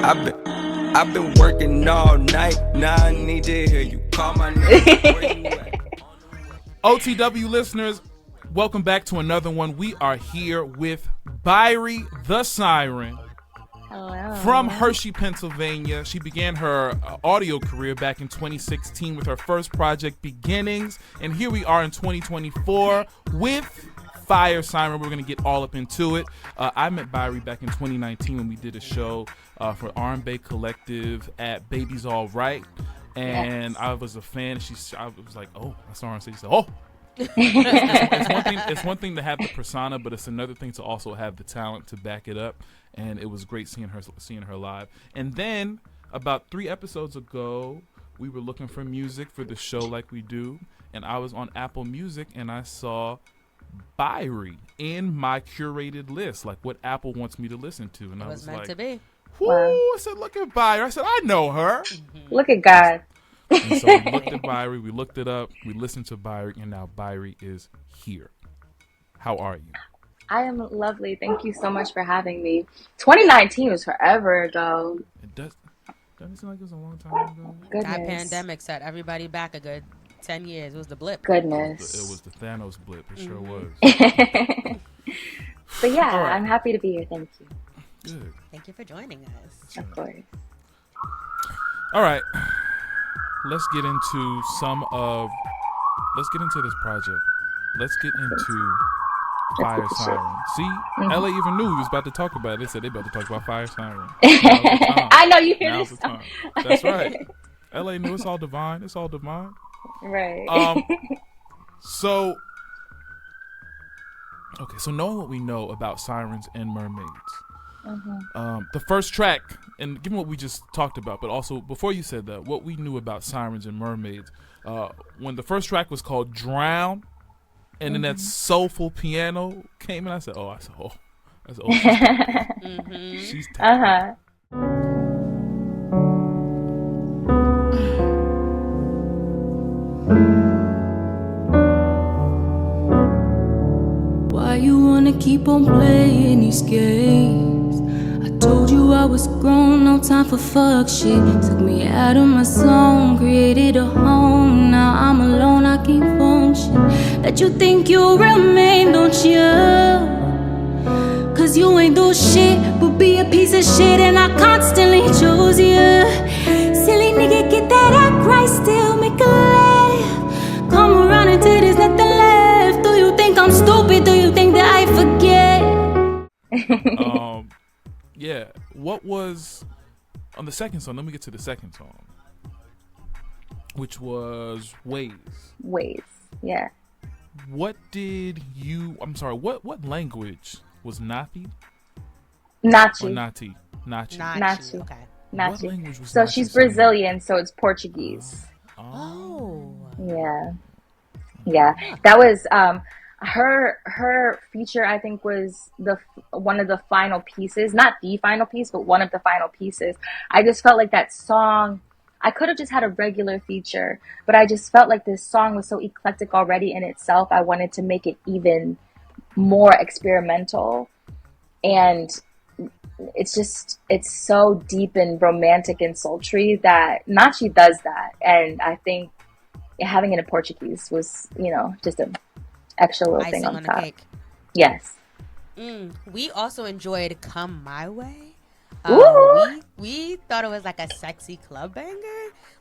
I've been working all night. Now I need to hear you call my name. Where you at? OTW listeners, welcome back to another one. We are here with Bairi The Siren. Hello. From Hershey, Pennsylvania. She began her audio career back in 2016 with her first project, Beginnings. And here we are in 2024 with Fire Siren. We're going to get all up into it. I met Bairi back in 2019 when we did a show for Bairi Collective at Baby's All Right. And yes. I was a fan. I was like, oh, I saw her on stage. She said, oh. It's one thing to have the persona, but it's another thing to also have the talent to back it up. And it was great seeing her live. And then about 3 episodes ago, we were looking for music for the show like we do. And I was on Apple Music and I saw Bairi in my curated list, like what Apple wants me to listen to. And I was meant like, to be. Whoo, I said, look at Bairi. I said, I know her. Look at God. And so we looked at Bairi, we looked it up, we listened to Bairi, and now Bairi is here. How are you? I am lovely. Thank you so much for having me. 2019 was forever ago. It doesn't seem like it was a long time ago. Goodness. That pandemic set everybody back a good 10 years. It was the blip. Goodness. It was the Thanos blip. It sure was. But yeah, right. I'm happy to be here. Thank you. Good. Thank you for joining us. Of course. All right. Let's get into this project. Let's get into Fire Siren. See, LA even knew we was about to talk about it. They said they about to talk about Fire Siren. I know you hear Now's this. the time. That's right. LA knew it's all divine. It's all divine. Right. So knowing what we know about sirens and mermaids, the first track, and given what we just talked about, but also before you said that, what we knew about sirens and mermaids, when the first track was called Drown, and then that soulful piano came in, I said, she's talented. Why you wanna keep on playing these games? I told you I was grown, no time for fuck shit. Took me out of my zone, created a home. Now I'm alone, I can't function. That you think you'll remain, don't you? Cause you ain't do shit but be a piece of shit, and I constantly chose you. Silly nigga, get that act right, still make a laugh. Come around until there's nothing left. Do you think I'm stupid? Do you think that I forget? Yeah. What was on the second song? Let me get to the second song, which was Ways. Ways. Yeah. What did you? I'm sorry. What language was Nafi? Nachi. Or Nati? Nachi. Nachi. Okay. Nachi. What language was So Nachi she's singing? Brazilian, so it's Portuguese. Oh. Yeah. Yeah. That was her feature, I think, was one of the final pieces, not the final piece, but one of the final pieces. I just felt like that song, I could have just had a regular feature, but I just felt like this song was so eclectic already in itself. I wanted to make it even more experimental, and it's so deep and romantic and sultry that Nachi does that. And I think having it in Portuguese was, just an extra little thing on top. The cake. Yes. We also enjoyed Come My Way. Ooh. We thought it was like a sexy club banger.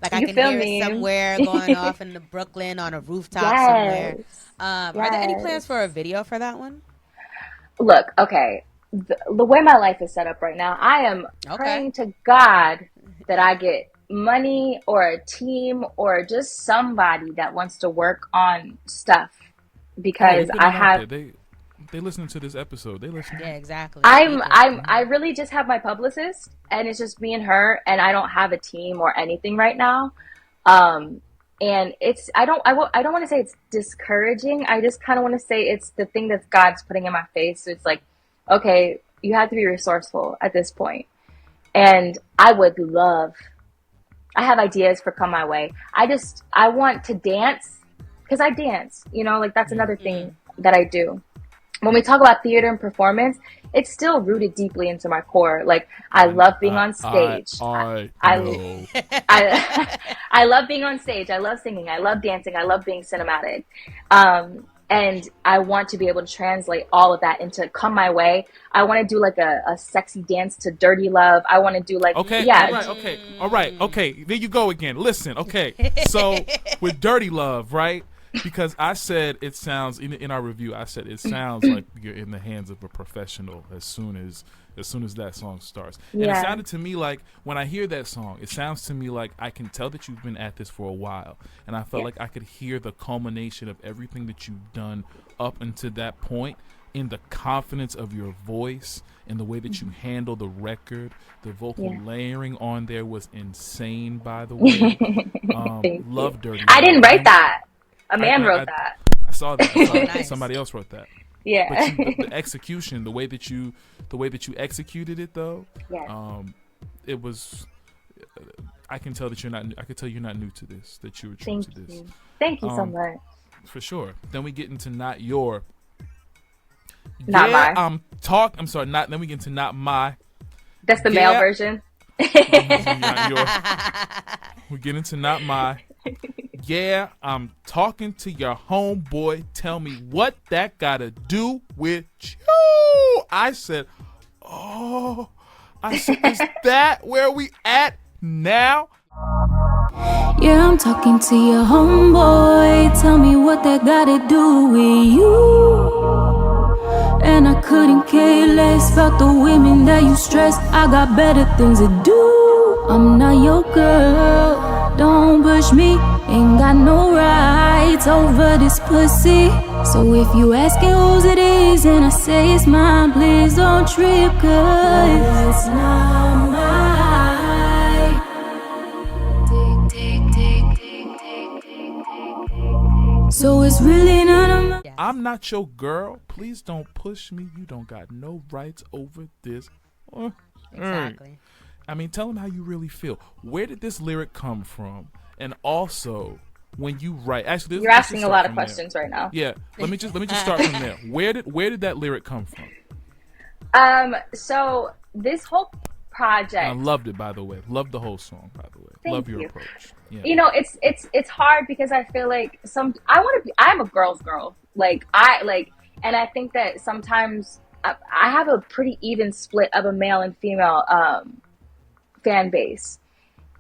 Like I You can feel hear me? it somewhere going off in the Brooklyn on a rooftop somewhere. Are there any plans for a video for that one? Look, okay. The way my life is set up right now, I am praying to God that I get money or a team or just somebody that wants to work on stuff, because I have. They listening to this episode. They listen. Yeah, exactly. I really just have my publicist, and it's just me and her, and I don't have a team or anything right now. And it's I don't want to say it's discouraging. I just kind of want to say it's the thing that God's putting in my face. So it's like, okay, you have to be resourceful at this point. And I have ideas for Come My Way. I want to dance, because I dance, like that's another thing that I do. when we talk about theater and performance, it's still rooted deeply into my core. Like, I love being on stage. I love being on stage. I love singing. I love dancing. I love being cinematic. And I want to be able to translate all of that into Come My Way. I want to do like a sexy dance to Dirty Love. I want to do like, okay, yeah. All right. There you go again. Listen, okay. So with Dirty Love, right? Because I said it sounds, in our review, I said it sounds like you're in the hands of a professional as soon as that song starts. And it sounded to me like, when I hear that song, it sounds to me like I can tell that you've been at this for a while. And I felt like I could hear the culmination of everything that you've done up until that point in the confidence of your voice and the way that you handle the record. The vocal layering on there was insane, by the way. Love Dirty Love. I didn't write that. A man wrote that. I saw that. Nice. Somebody else wrote that. Yeah. But the execution, the way that you executed it, though, it was. I can tell that you're not. I could tell you're not new to this. That you were true to this. Thank you so much. For sure. Then we get into Not Your. Not My. I'm sorry. Not. Then we get into Not My. That's the male version. Not Your. We get into Not My. Yeah, I'm talking to your homeboy. Tell me what that gotta do with you. I said, is that where we at now? Yeah, I'm talking to your homeboy. Tell me what that gotta do with you. And I couldn't care less about the women that you stress. I got better things to do. I'm not your girl. Don't push me. Ain't got no rights over this pussy. So if you asking whose it is and I say it's mine, please don't trip, cause it's not mine. So it's really none of mine. I'm not your girl. Please don't push me. You don't got no rights over this. Exactly. I mean, tell them how you really feel. Where did this lyric come from? And also, when you write, actually, you're asking a lot of questions right now. Yeah, let me just start from there. Where did that lyric come from? So this whole project, and I loved it, by the way. Loved the whole song, by the way. Love your approach. Yeah. You know, it's hard because I feel like I'm a girl's girl. And I think that sometimes I have a pretty even split of a male and female fan base.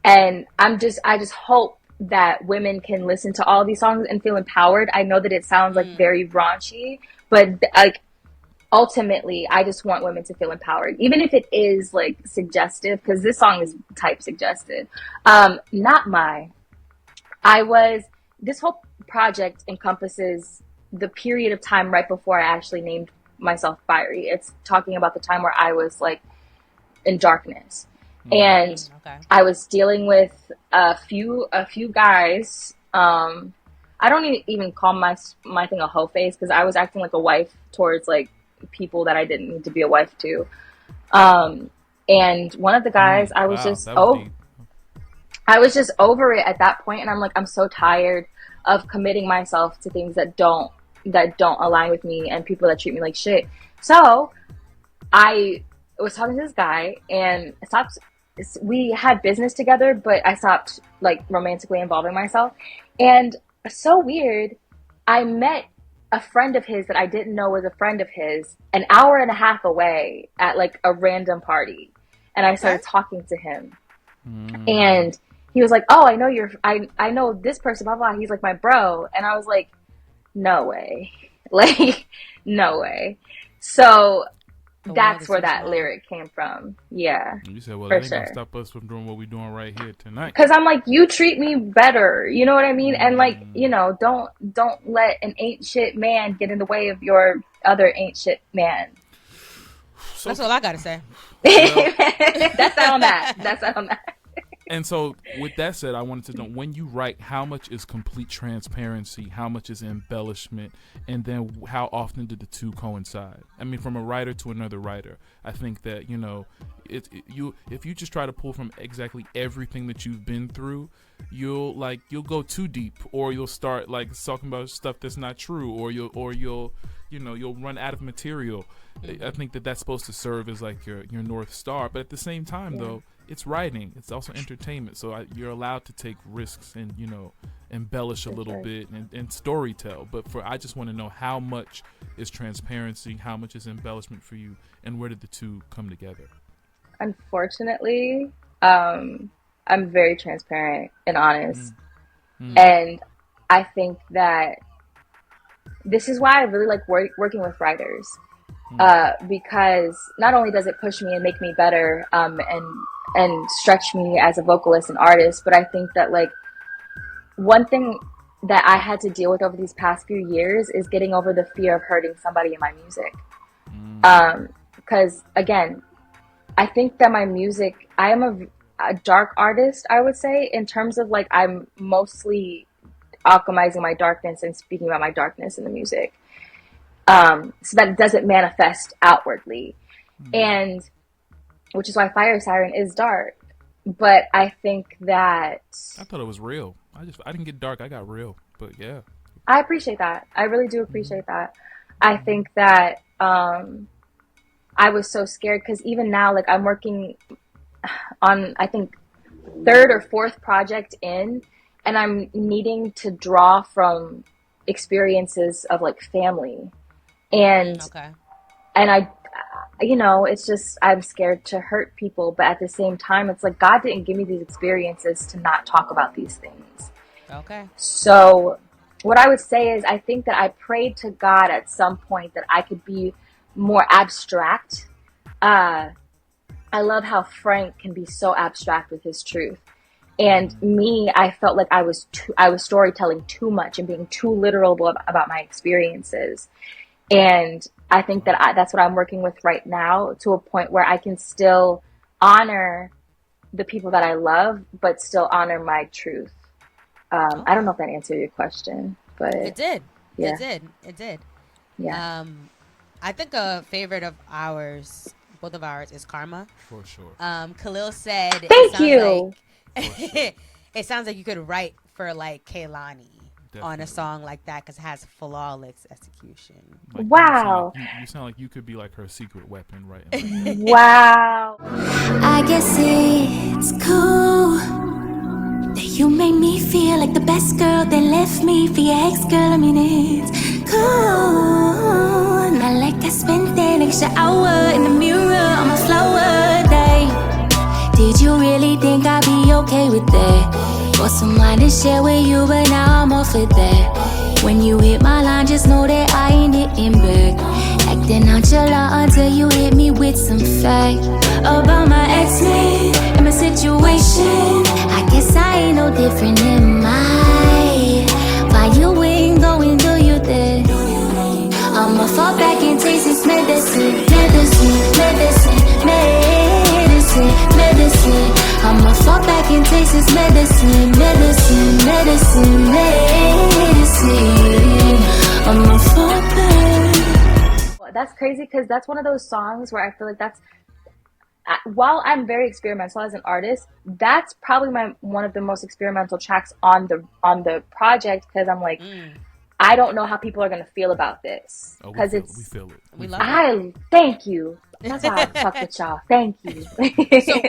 And I just hope that women can listen to all these songs and feel empowered. I know that it sounds like very raunchy, but like ultimately, I just want women to feel empowered, even if it is like suggestive, because this song is type suggestive. This whole project encompasses the period of time right before I actually named myself Bairi. It's talking about the time where I was like in darkness. And I was dealing with a few guys. I don't even call my thing a hoe face, because I was acting like a wife towards like people that I didn't need to be a wife to. And one of the guys, I was just over it at that point, and I'm like, I'm so tired of committing myself to things that don't align with me and people that treat me like shit. So I was talking to this guy, and we had business together, but I stopped like romantically involving myself. And so weird, I met a friend of his that I didn't know was a friend of his an hour and a half away at like a random party. And I started talking to him. And he was like, oh, I know this person, blah, blah. He's like my bro. And I was like, no way. Like, no way. So that's where that lyric came from. Yeah. You said, well, that ain't gonna stop us from doing what we're doing right here tonight. Because I'm like, you treat me better. You know what I mean? And like, you know, don't let an ain't shit man get in the way of your other ain't shit man. So, that's all I gotta say. That's on that. And so, with that said, I wanted to know, when you write, how much is complete transparency, how much is embellishment, and then how often do the two coincide? I mean, from a writer to another writer, I think that, you know, if you just try to pull from exactly everything that you've been through, you'll go too deep, or you'll start like talking about stuff that's not true, or you'll run out of material. I think that that's supposed to serve as like your North Star, but at the same time, though, it's writing. It's also entertainment. So you're allowed to take risks and, you know, embellish a little bit and story tell. But I just want to know, how much is transparency, how much is embellishment for you, and where did the two come together? Unfortunately, I'm very transparent and honest. And I think that this is why I really like working with writers. Because not only does it push me and make me better, and stretch me as a vocalist and artist, but I think that like one thing that I had to deal with over these past few years is getting over the fear of hurting somebody in my music. Because again, I think that my music, I am a dark artist, I would say, in terms of like I'm mostly alchemizing my darkness and speaking about my darkness in the music. So that it doesn't manifest outwardly. And which is why Fire Siren is dark. But I think that I thought it was real. I didn't get dark, I got real. But yeah. I appreciate that. I really do appreciate that. I think that I was so scared because even now, like I'm working on, I think, third or fourth project in, and I'm needing to draw from experiences of like family. And I, you know, it's just, I'm scared to hurt people, but at the same time, it's like God didn't give me these experiences to not talk about these things. So what I would say is, I think that I prayed to God at some point that I could be more abstract. I love how Frank can be so abstract with his truth. And me, I felt like I was storytelling too much and being too literal about my experiences. And I think that that's what I'm working with right now, to a point where I can still honor the people that I love, but still honor my truth. I don't know if that answered your question, but it did. Yeah. It did. Yeah. I think a favorite of ours, both of ours, is Karma. For sure. Kahlil said, Thank you. It sounds like you could write for like Kehlani on a song like that, because it has flawless execution. Like, wow. You sound like you could be like her secret weapon, right? Wow. I guess it's cool that you made me feel like the best girl that left me for your ex-girl. I mean, it's cool. Not like I spent that extra hour in the mirror on my flower day. Did you really think I'd be okay with that? Got someone to share with you, but now I'm off of that. When you hit my line, just know that I ain't hitting back. Acting nonchalant until you hit me with some fact about my ex-man and my situation. I guess I ain't no different in my. Why you ain't going, do you there? I'ma fall back and taste this medicine, medicine, medicine, medicine, medicine. I'ma fall back and taste this medicine, medicine, medicine, medicine. I'ma fall back. That's crazy, because that's one of those songs where I feel like that's, while I'm very experimental as an artist, that's probably one of the most experimental tracks on the project, because I'm like, I don't know how people are gonna feel about this, because we feel it. We love it. Thank you. That's why I fuck with y'all. Thank you.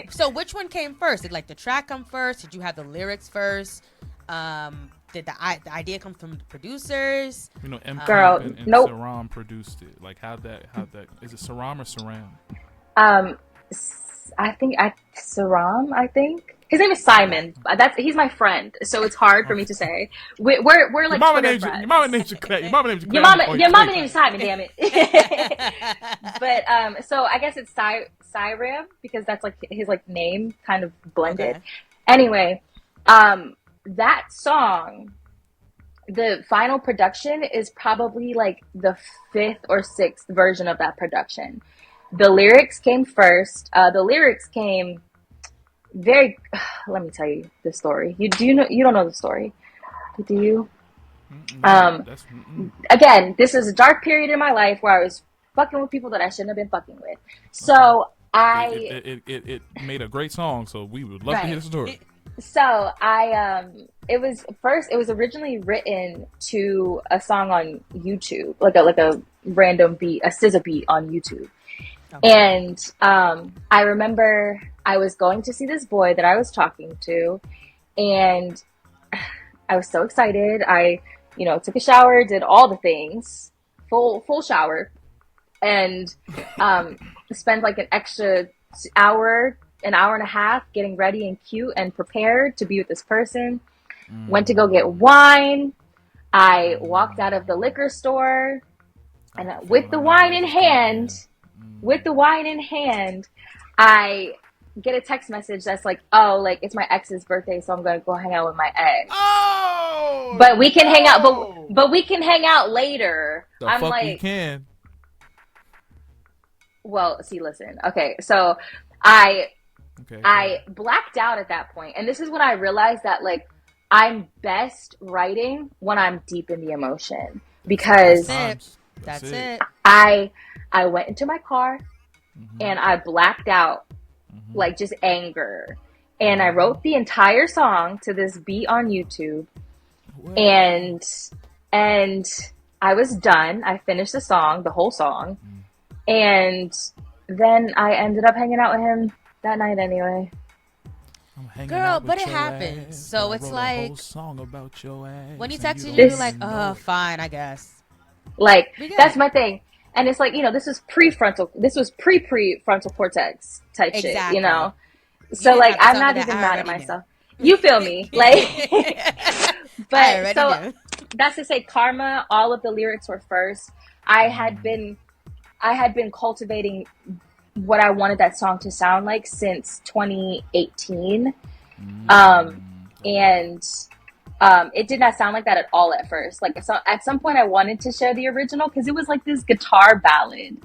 So which one came first? Did like the track come first? Did you have the lyrics first? Did the idea come from the producers? You know, MP Girl, and nope. Saram produced it. Like how that is it Saram or Saram? I think Saram. I think his name is Simon. He's my friend, so it's hard for me to say. We're like your mama Twitter names friends. Your mama names Your mama names Your mama name's Simon. Damn it. But so I guess it's Siram, because that's like his like name kind of blended. Okay. Anyway, that song, the final production is probably like the 5th or 6th version of that production. The lyrics came first. The lyrics came very. Let me tell you the story. You don't know the story, do you? Again, this is a dark period in my life where I was fucking with people that I shouldn't have been fucking with. So it made a great song, so we would love to hear the story. So it was originally written to a song on YouTube, like a random beat, a SZA beat on YouTube. Okay. And I remember I was going to see this boy that I was talking to, and I was so excited. I, took a shower, did all the things, full shower, and spent like an extra hour and a half getting ready and cute and prepared to be with this person. Went to go get wine. I walked out of the liquor store, and with the wine in hand, I get a text message that's like, oh, like it's my ex's birthday, so I'm gonna go hang out with my ex. Oh, but we can hang out, but we can hang out later. I'm like, we can. Well, see, listen. Okay, so I blacked out at that point, and this is when I realized that like I'm best writing when I'm deep in the emotion, because that's it. I went into my car and I blacked out, like just anger, and I wrote the entire song to this beat on YouTube. And I was done. I finished the song, the whole song, and then I ended up hanging out with him that night anyway. Girl, but it happens. So it's like song about your ass, when he texted you, you're like, oh, fine, I guess. Like that's my thing. And it's like, this was pre-prefrontal cortex type shit, So like, I'm not even mad at myself. You feel me? Like, but so that's to say, Karma, all of the lyrics were first. I had been cultivating what I wanted that song to sound like since 2018. And it did not sound like that at all at first. Like, so at some point I wanted to share the original because it was like this guitar ballad,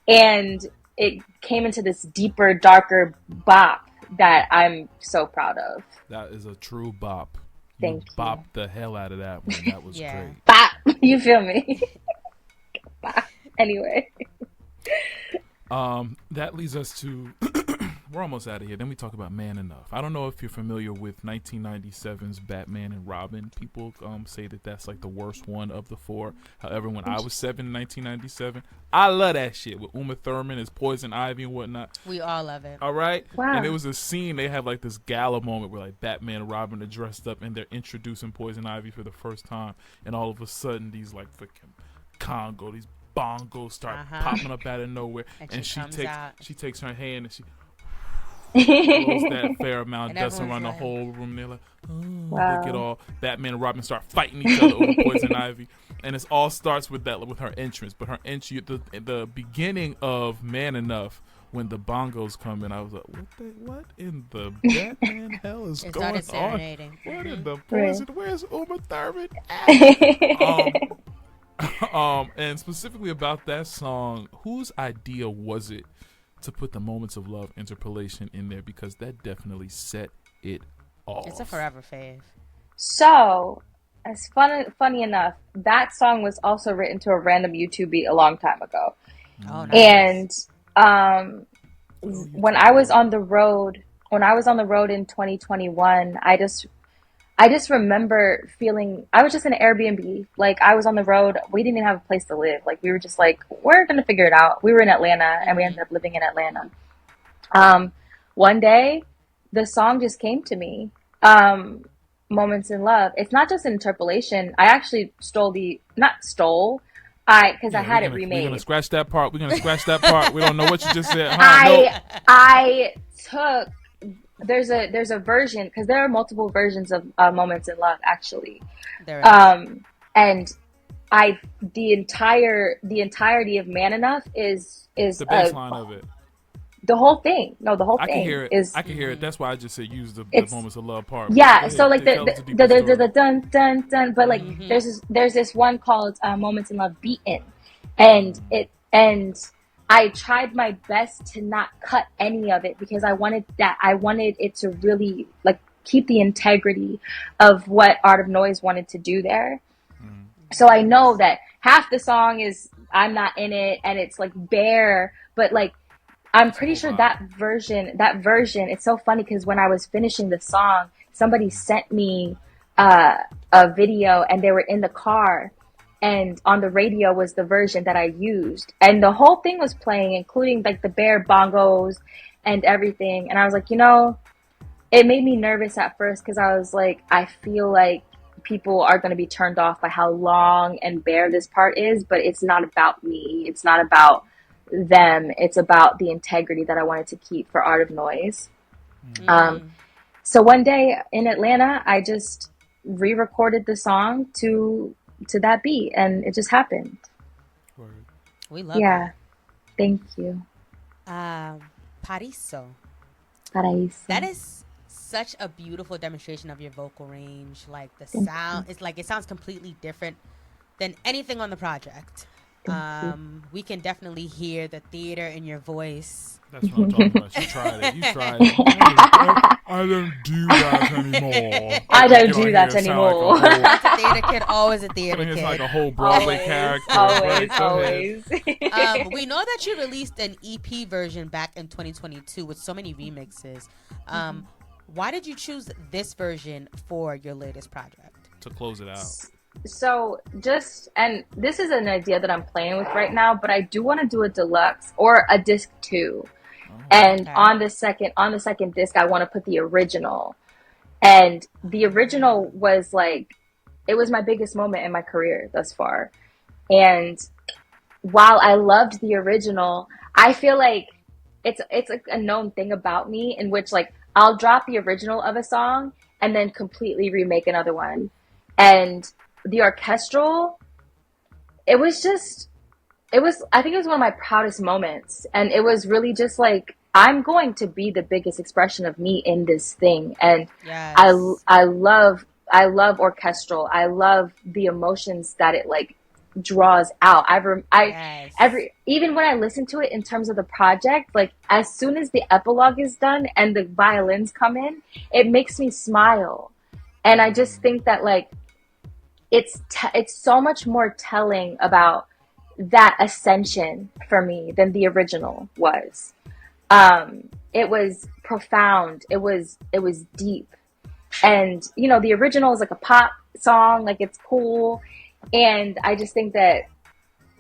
and it came into this deeper, darker bop that I'm so proud of. That is a true bop. Thank you. Bopped the hell out of that one. That was great. Bop. You feel me? Bop. Anyway. That leads us to we're almost out of here. Then we talk about Man Enough. I don't know if you're familiar with 1997's Batman and Robin. People say that that's like the worst one of the four. However, when I was 7 in 1997, I love that shit with Uma Thurman as Poison Ivy and whatnot. We all love it. All right? Wow. And it was a scene, they have like this gala moment where like Batman and Robin are dressed up and they're introducing Poison Ivy for the first time. And all of a sudden, these like freaking Congo, these bongos start popping up out of nowhere. And she takes her hand and she blows that fair amount of dust around the whole room. They're like, they get all Batman and Robin start fighting each other over Poison Ivy, and it all starts with that, with her entrance. But her entry, the beginning of Man Enough, when the bongos come in, I was like, what in the Batman hell is going on? Serenading. What in the poison? Where's Uma Thurman at? And specifically about that song, whose idea was it to put the Moments of Love interpolation in there, because that definitely set it off? It's a forever fave. So, as funny enough, that song was also written to a random YouTube beat a long time ago. Oh, nice. And when I was on the road in 2021, I just remember feeling, I was just in an Airbnb. Like, I was on the road. We didn't even have a place to live. Like, we were just like, we're going to figure it out. We were in Atlanta, and we ended up living in Atlanta. One day, the song just came to me, Moments in Love. It's not just an interpolation. I actually because I had it remade. We're going to scratch that part. We don't know what you just said. I took... There's a version, because there are multiple versions of Moments in Love, actually. There is. And the entirety of Man Enough is the baseline of it. The whole thing. No, the whole thing. I can hear it. That's why I just said use the Moments of Love part. Yeah. So like the dun dun dun, but like there's this one called Moments in Love Beaten, and I tried my best to not cut any of it because I wanted it to really like keep the integrity of what Art of Noise wanted to do there. So I know that half the song is I'm not in it and it's like bare, but like I'm pretty sure that version, it's so funny because when I was finishing the song, somebody sent me a video and they were in the car and on the radio was the version that I used. And the whole thing was playing, including like the bare bongos and everything. And I was like, you know, it made me nervous at first because I was like, I feel like people are going to be turned off by how long and bare this part is, but it's not about me. It's not about them. It's about the integrity that I wanted to keep for Art of Noise. So one day in Atlanta, I just re-recorded the song to that beat, and it just happened. We love it. Thank you. Paraíso. That is such a beautiful demonstration of your vocal range. Like the sound, it's like it sounds completely different than anything on the project. We can definitely hear the theater in your voice. That's what I'm talking about. You tried it. I don't do that anymore. I don't do that anymore. Once a theater kid, always a theater kid. It's like a whole Broadway character. Always. We know that you released an EP version back in 2022 with so many remixes. Why did you choose this version for your latest project? To close it out. So and this is an idea that I'm playing with right now, but I do want to do a deluxe or a disc 2. And on the second disc, I want to put the original. And the original was like, it was my biggest moment in my career thus far. And while I loved the original, I feel like it's like a known thing about me in which like I'll drop the original of a song and then completely remake another one. And the orchestral, I think it was one of my proudest moments. And it was really just like, I'm going to be the biggest expression of me in this thing. And yes. I love orchestral. I love the emotions that it like draws out. Even when I listen to it in terms of the project, like as soon as the epilogue is done and the violins come in, it makes me smile. And I just think that like, it's so much more telling about that ascension for me than the original was. It was profound. It was deep. And, you know, the original is like a pop song, like it's cool. And I just think that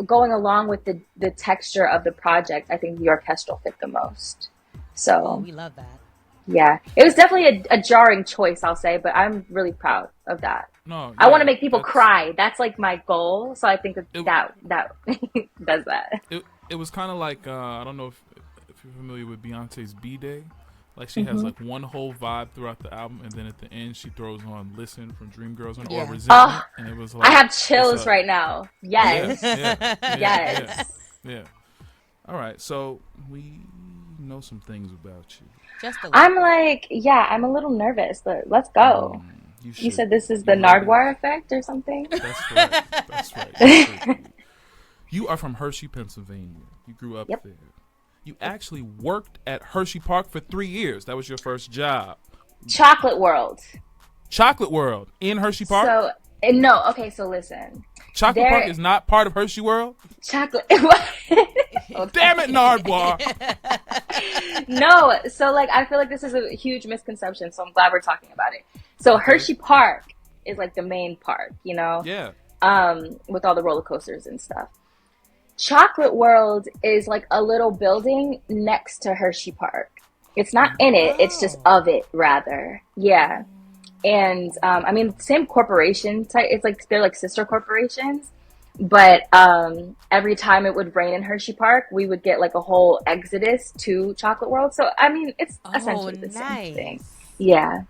going along with the texture of the project, I think the orchestral fit the most. So we love that. Yeah, it was definitely a jarring choice, I'll say, but I'm really proud of that. No, I want to make people cry. That's like my goal. So I think that does that. It was kind of like I don't know if you're familiar with Beyonce's B-Day. Like she has like one whole vibe throughout the album, and then at the end she throws on "Listen" from Dreamgirls or "Resentment," and it was like I have chills right now. Yes, yes. Yeah. All right, so we know some things about you. I'm a little nervous, but let's go. You said this is the Nardwuar effect or something? That's right. You are from Hershey, Pennsylvania. You grew up there. You actually worked at Hershey Park for 3 years. That was your first job. Chocolate World in Hershey Park? So listen. Chocolate Park is not part of Hershey World? Chocolate. Damn it, Nardwuar. No, so like I feel like this is a huge misconception, so I'm glad we're talking about it. So Hershey Park is like the main park, you know? Yeah. With all the roller coasters and stuff. Chocolate World is like a little building next to Hershey Park. It's not in it, it's just of it rather. Yeah. And I mean, same corporation type. It's like they're like sister corporations. But every time it would rain in Hershey Park, we would get like a whole exodus to Chocolate World. So I mean, it's essentially the same thing. Yeah.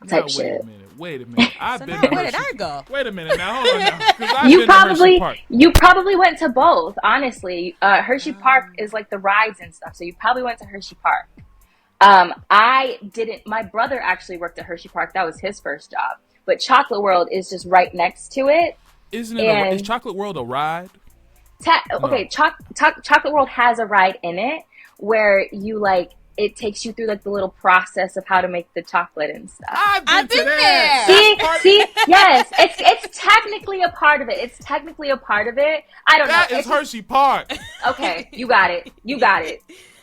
Type shit. Wait a minute. Where did I go? Wait a minute now. Hold on now. You probably went to both. Honestly, Hershey Park is like the rides and stuff. So you probably went to Hershey Park. I didn't. My brother actually worked at Hershey Park. That was his first job. But Chocolate World is just right next to it. Is Chocolate World a ride? Okay, Chocolate World has a ride in it where you like it takes you through like the little process of how to make the chocolate and stuff. I've been there. See, yes, it's technically a part of it. I don't know. That is Hershey Park. Okay, you got it.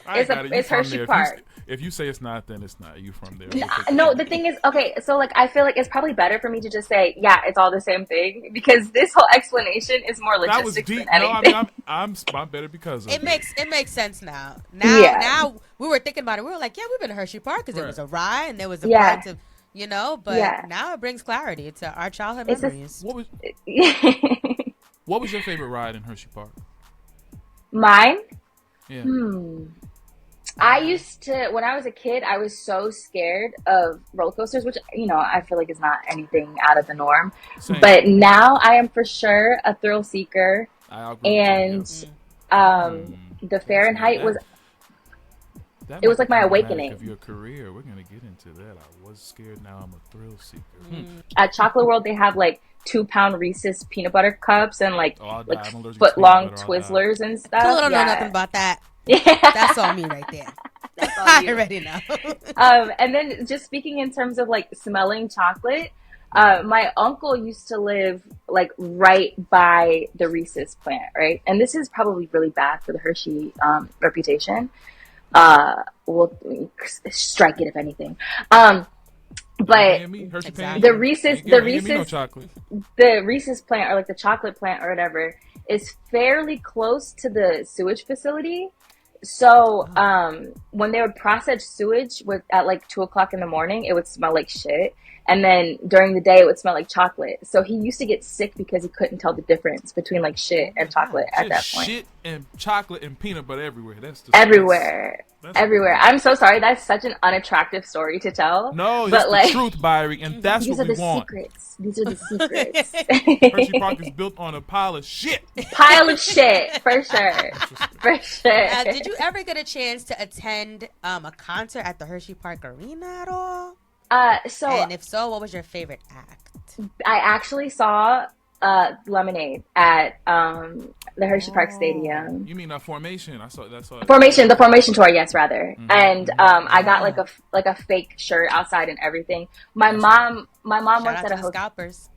It's Hershey Park. If you say it's not, then it's not. You from there? No, the thing is, okay. So like, I feel like it's probably better for me to just say, yeah, it's all the same thing, because this whole explanation is more logistics that was deep. than anything. No, I mean, I'm better because of it. Makes sense now. Now we were thinking about it. We were like, yeah, we've been to Hershey Park because there was a ride and there was a part to, but now it brings clarity to our childhood memories. What was your favorite ride in Hershey Park? Mine? Yeah. I used to, when I was a kid, I was so scared of roller coasters, which, I feel like is not anything out of the norm. Same. But now I am for sure a thrill seeker. And the Fahrenheit was like my awakening. Of your career, we're going to get into that. I was scared, now I'm a thrill seeker. At Chocolate World, they have like 2-pound Reese's peanut butter cups and like foot-long Twizzlers and stuff. I don't know nothing about that. Yeah. That's all me right there. That's all I already know. And then just speaking in terms of like smelling chocolate, my uncle used to live like right by the Reese's plant, right? And this is probably really bad for the Hershey reputation. We'll strike it if anything. But the Reese's plant, or like the chocolate plant or whatever, is fairly close to the sewage facility. So when they would process sewage at like 2:00 in the morning, it would smell like shit. And then during the day, it would smell like chocolate. So he used to get sick because he couldn't tell the difference between like shit and chocolate at that point. Shit and chocolate and peanut butter everywhere. That's everywhere. I'm so sorry. That's such an unattractive story to tell. No, it's the truth, Bairi, and that's what we want. These are the secrets. Hershey Park is built on a pile of shit. For sure. For sure. Did you ever get a chance to attend a concert at the Hershey Park Arena at all? And if so, what was your favorite act? I actually saw Lemonade at the Hershey Park Stadium. You mean Formation? I saw that. The Formation tour, yes, rather. Mm-hmm. And I got like a fake shirt outside and everything. My mom works at a hotel. Scalpers.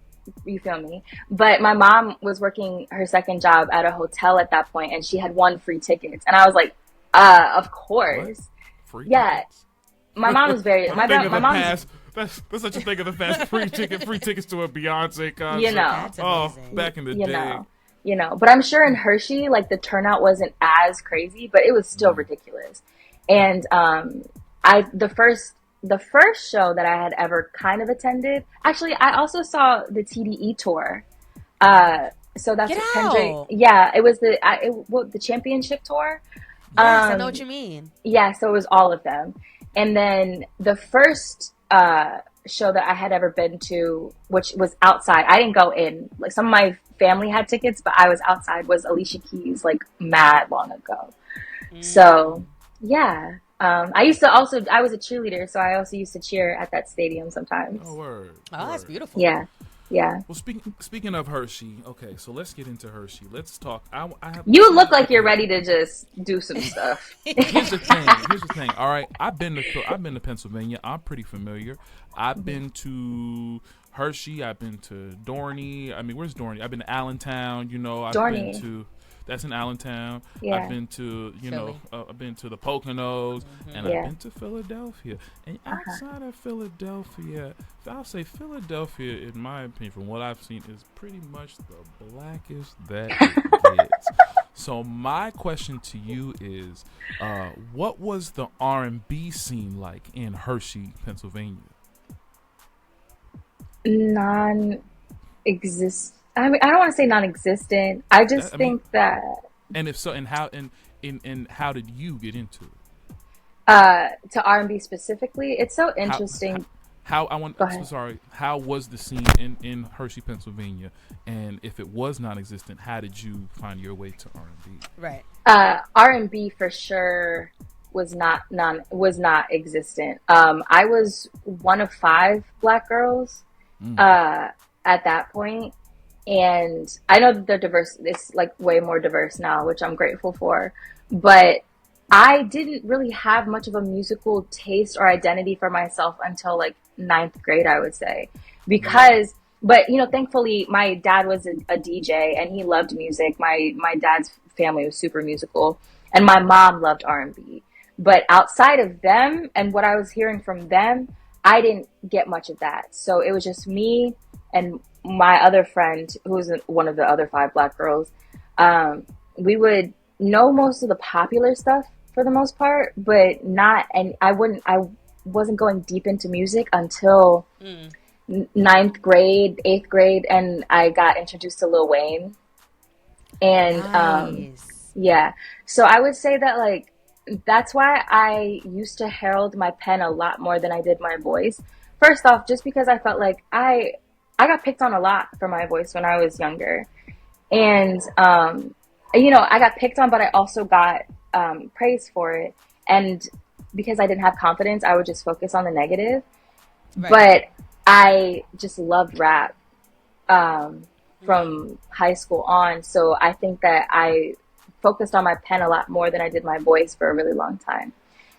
You feel me? But my mom was working her second job at a hotel at that point, and she had won free tickets, and I was like, of course, what? Free yeah. Tickets? My mom was very. My mom. That's such a thing of the past. Free tickets to a Beyonce concert. That's amazing. Back in the day. But I'm sure in Hershey, like the turnout wasn't as crazy, but it was still ridiculous. And the first show that I had ever kind of attended. Actually, I also saw the TDE tour. So that's what Kendrick. Yeah, it was the championship tour. Yes, I know what you mean. Yeah, so it was all of them. And then the first show that I had ever been to, which was outside, I didn't go in. Like some of my family had tickets, but I was outside, was Alicia Keys, like mad long ago. So yeah. I was a cheerleader, so I also used to cheer at that stadium sometimes. Oh, word. Oh, that's beautiful. Yeah. Yeah. Well, speaking of Hershey, okay, so let's get into Hershey. Let's talk. You look like you're ready to just do some stuff. Here's the thing. All right, I've been to Pennsylvania. I'm pretty familiar. I've been to Hershey. I've been to Dorney. I mean, where's Dorney? I've been to Allentown. Been to. That's in Allentown. Yeah. I've been to, I've been to the Poconos, and I've been to Philadelphia. And outside of Philadelphia, I'll say Philadelphia, in my opinion, from what I've seen, is pretty much the blackest that it gets. So my question to you is, what was the R&B scene like in Hershey, Pennsylvania? Non-existent. I mean, I don't want to say non-existent. I just think that. And if so, and how how did you get into it? To R&B specifically, it's so interesting. How was the scene in Hershey, Pennsylvania? And if it was non-existent, how did you find your way to R&B? Right. R&B for sure was not existent. I was one of 5 black girls at that point. And I know that they're diverse. It's like way more diverse now, which I'm grateful for. But I didn't really have much of a musical taste or identity for myself until like ninth grade, I would say. Because, but you know, thankfully my dad was a DJ and he loved music. My dad's family was super musical, and my mom loved R&B. But outside of them and what I was hearing from them, I didn't get much of that. So it was just me and my other friend, who was one of the other 5 Black girls. We would know most of the popular stuff for the most part, but not, and I wasn't going deep into music until ninth grade, 8th grade, and I got introduced to Lil Wayne. And Nice. yeah, so I would say that like that's why I used to herald my pen a lot more than I did my voice. First off, just because I felt like I got picked on a lot for my voice when I was younger. And you know, I got picked on, but I also got praise for it. And because I didn't have confidence, I would just focus on the negative. Right. But I just loved rap from high school on. So I think that I focused on my pen a lot more than I did my voice for a really long time.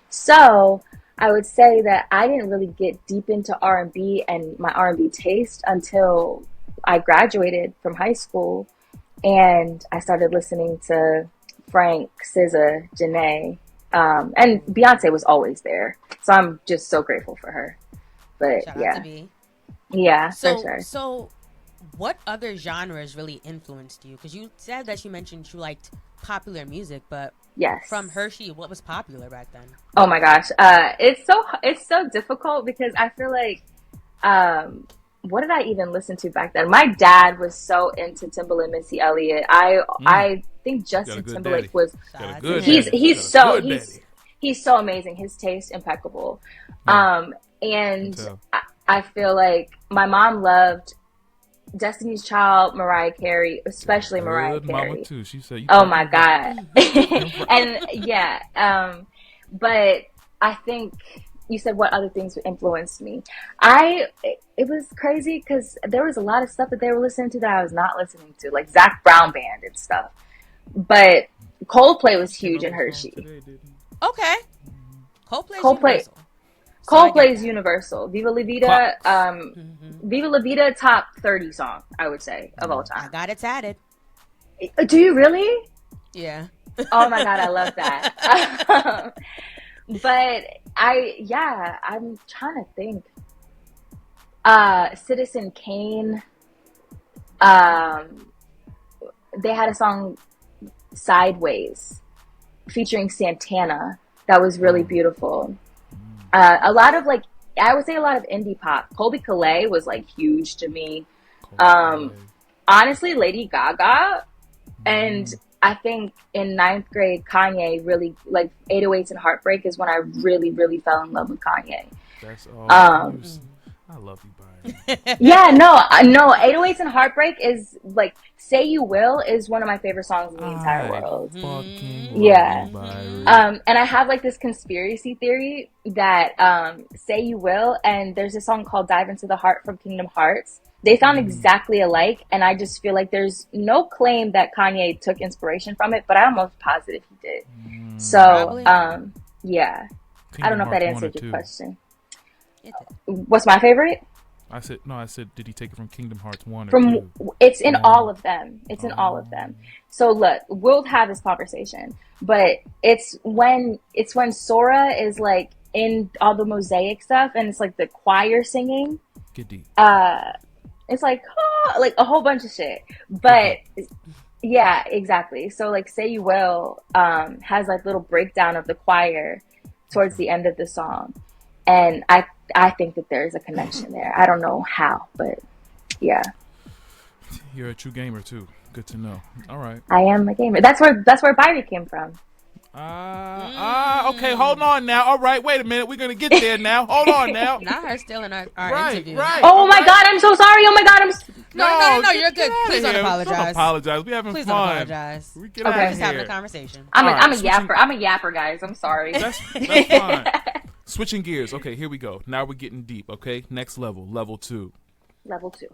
So I would say that I didn't really get deep into R&B and my R&B taste until I graduated from high school, and I started listening to Frank, SZA, Janae, and Beyonce was always there. So I'm just so grateful for her. But Shout out yeah, to B. yeah, So, for sure. so what other genres really influenced you? Because you said that you mentioned you liked popular music, but Yes. from Hershey, what was popular back then? Oh my gosh, it's so difficult because I feel like, what did I even listen to back then? My dad was so into Timbaland, Missy Elliott. I think Justin Timberlake daddy. was. Got a good He's daddy. he's Got a so good he's daddy. he's so amazing. His taste impeccable. Yeah. And tell. I feel like my mom loved Destiny's Child, Mariah Carey, especially Mariah Good Carey. mama too. She said, Oh my God. And yeah, but I think you said what other things influenced me. It was crazy because there was a lot of stuff that they were listening to that I was not listening to, like Zac Brown Band and stuff. But Coldplay was huge in Hershey. Okay. Coldplay's Coldplay. universal. So I get Coldplay's that. universal. Viva La Vida, Viva La Vida, top 30 song, I would say, of all I time. got it tatted. Do you really? Yeah. Oh my God, I love that. But I'm trying to think. Citizen Kane, they had a song Sideways featuring Santana that was really beautiful. A lot of like, I would say a lot of indie pop. Colby Calais was like huge to me. Honestly, Lady Gaga, and I think in ninth grade, Kanye really, like 808s and Heartbreak is when I really, really fell in love with Kanye. That's all. I love you, Bairi. Yeah, no, 808s and Heartbreak is like, Say You Will is one of my favorite songs in the entire world. Fucking Yeah. love you, Bairi. And I have like this conspiracy theory that Say You Will, and there's a song called Dive Into the Heart from Kingdom Hearts. They sound exactly alike, and I just feel like there's no claim that Kanye took inspiration from it, but I'm almost positive he did. So, Probably. yeah. I don't know if that answered your two. question. It did. What's my favorite? I said, did he take it from Kingdom Hearts 1 or From 2? It's in all of them. It's in all of them. So look, we'll have this conversation, but it's when Sora is like in all the mosaic stuff, and it's like the choir singing. Get deep. It's like like a whole bunch of shit. But yeah, exactly. So like Say You Will has like little breakdown of the choir towards the end of the song, and I think that there's a connection there. I don't know how, but yeah. You're a true gamer too. Good to know. All right. I am a gamer. That's where Bairi came from. Okay, hold on now. All right, wait a minute. We're going to get there now. Hold on now. Not her stealing our Right, interview. right. Oh my God, I'm so sorry. Oh my God, No, you're get good. outta Please don't here. apologize. Don't apologize. We're having Please fun. don't apologize. We get Okay. out We're of just here. having a conversation. I'm All right, a yapper. I'm a yapper, guys. I'm sorry. That's fine. Switching gears. Okay, here we go. Now we're getting deep. Okay, next level, level 2. Level 2.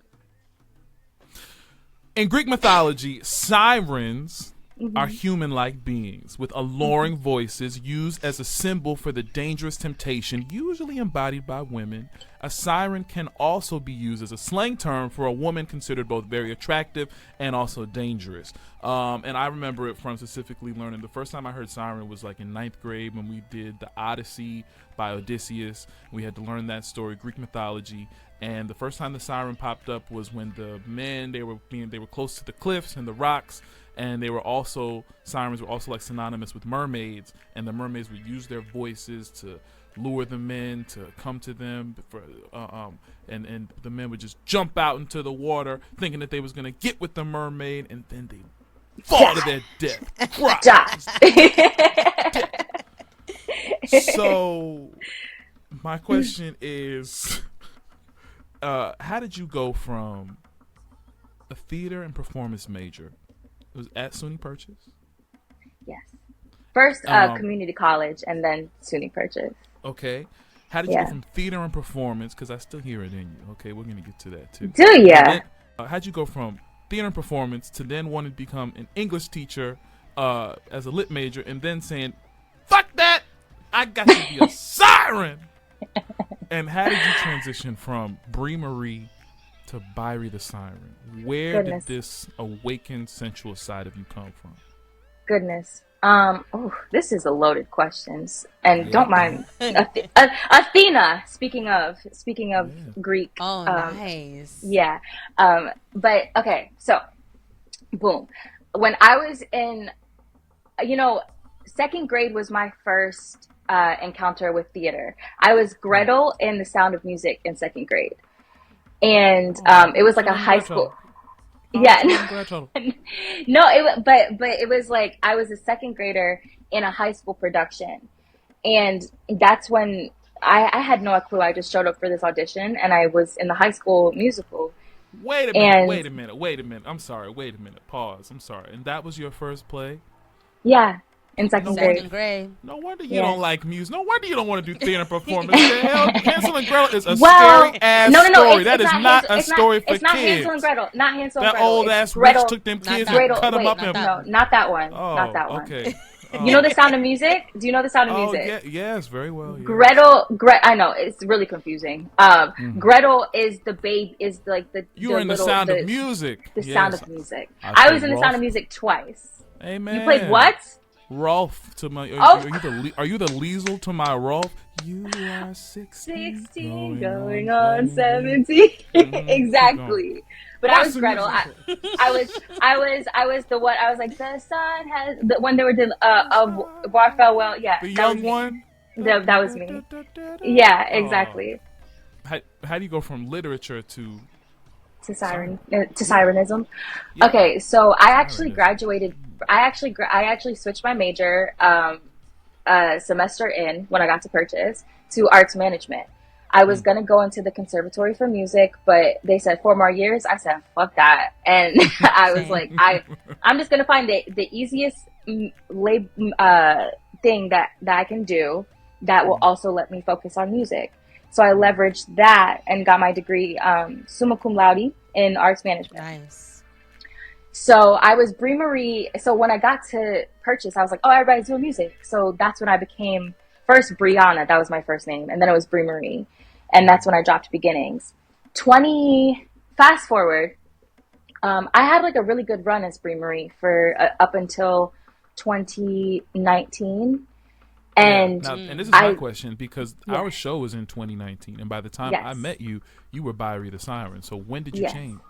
In Greek mythology, sirens are human-like beings with alluring voices used as a symbol for the dangerous temptation, usually embodied by women. A siren can also be used as a slang term for a woman considered both very attractive and also dangerous. And I remember it from specifically learning. The first time I heard siren was like in 9th grade when we did the Odyssey by Odysseus. We had to learn that story, Greek mythology. And the first time the siren popped up was when the men, they were close to the cliffs and the rocks, and sirens were also like synonymous with mermaids, and the mermaids would use their voices to lure the men to come to them and the men would just jump out into the water thinking that they was going to get with the mermaid, and then they fall to their death. So my question is, how did you go from a theater and performance major? It was at SUNY Purchase? Yes. First community college and then SUNY Purchase. Okay. How did you go from theater and performance? Because I still hear it in you. Okay, we're going to get to that too. Do ya? How'd you go from theater and performance to then wanting to become an English teacher as a lit major and then saying, fuck that, I got to be a siren? And how did you transition from Brie Marie to Bairi the Siren? Where did this awakened sensual side of you come from? Goodness. This is a loaded question, and don't mind Athena. Speaking of Greek. Oh, nice. Yeah. But okay, so boom. When I was in, second grade was my first encounter with theater. I was Gretel in The Sound of Music in second grade, and it was like a high school. Yeah, but it was like I was a second grader in a high school production, and that's when I had no clue. I just showed up for this audition, and I was in the high school musical. Wait a minute. I'm sorry. Wait a minute. Pause. I'm sorry. And that was your first play? Yeah. In second grade. No wonder you don't like music. No wonder you don't want to do theater performance. The hell, Hansel and Gretel is a scary ass story. That is not a story for kids. It's not Hansel and Gretel. Not Hansel and That Gretel. old ass witch took them kids and cut them up. No, not that one. Not that one. Okay. You know The Sound of Music? Do you know The Sound of Music? Yes, very well. Yes. Gretel. I know it's really confusing. Gretel is the babe. Is like the. You were in The Sound of Music. The Sound of Music. I was in The Sound of Music twice. Amen. You played what? Rolf to my. Are you the Liesel to my Rolf? You are 16 going on 17. Exactly. But I was Gretel. I was the one. I was like, the sun has when they were doing Warfell. Yeah, the young one. That was me. Yeah, exactly. How do you go from literature to Sirenism? Yeah. Okay, so I actually graduated. I actually switched my major a semester in when I got to Purchase to arts management. I was going to go into the conservatory for music, but they said 4 more years. I said, fuck that. And I was like, I'm just going to find the easiest thing that I can do that will also let me focus on music. So I leveraged that and got my degree summa cum laude in arts management. Nice. So I was Brie Marie. So when I got to Purchase, I was like, oh, everybody's doing music. So that's when I became first Brianna. That was my first name. And then it was Brie Marie. And that's when I dropped Beginnings. Fast forward, I had like a really good run as Brie Marie for up until 2019. And this is my question, because our show was in 2019. And by the time I met you, you were Bairi the Siren. So when did you change?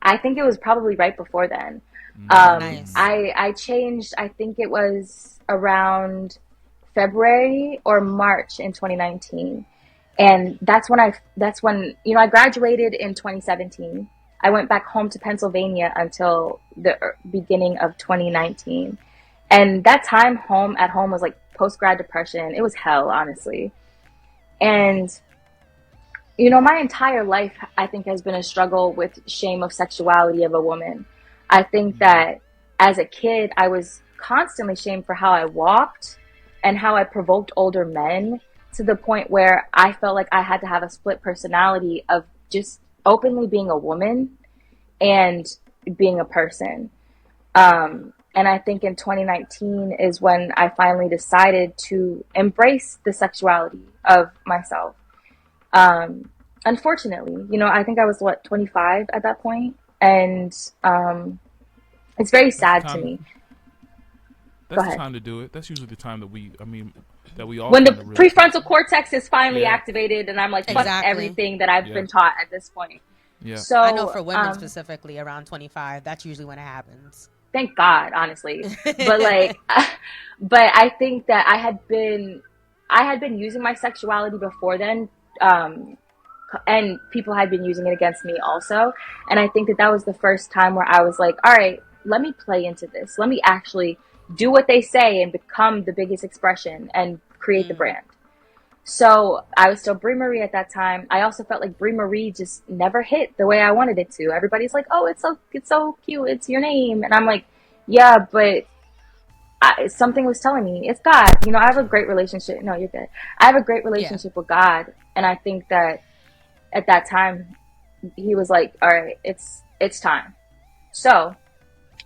I think it was probably right before then. Nice. I changed, I think it was around February or March in 2019. And that's when I graduated in 2017. I went back home to Pennsylvania until the beginning of 2019. And that time at home was like post-grad depression. It was hell, honestly. And my entire life, I think, has been a struggle with shame of sexuality of a woman. I think that as a kid, I was constantly shamed for how I walked and how I provoked older men, to the point where I felt like I had to have a split personality of just openly being a woman and being a person. And I think in 2019 is when I finally decided to embrace the sexuality of myself. Unfortunately, you know, I think I was 25 at that point, and it's very sad to me. That's the time to do it. That's usually the time that we all. When the prefrontal cortex is finally activated, and I'm like, fuck everything that I've been taught at this point. Yeah. So I know for women specifically, around 25, that's usually when it happens. Thank God, honestly. But like, but I think that I had been using my sexuality before then, and people had been using it against me also. And I think that was the first time where I was like, all right, let me play into this. Let me actually do what they say and become the biggest expression and create the brand. So I was still Brie Marie at that time. I also felt like Brie Marie just never hit the way I wanted it to. Everybody's like, oh, it's so cute. It's your name. And I'm like, yeah, but something was telling me it's God. You know, I have a great relationship. No, you're good. I have a great relationship with God. And I think that at that time he was like, all right, it's time. So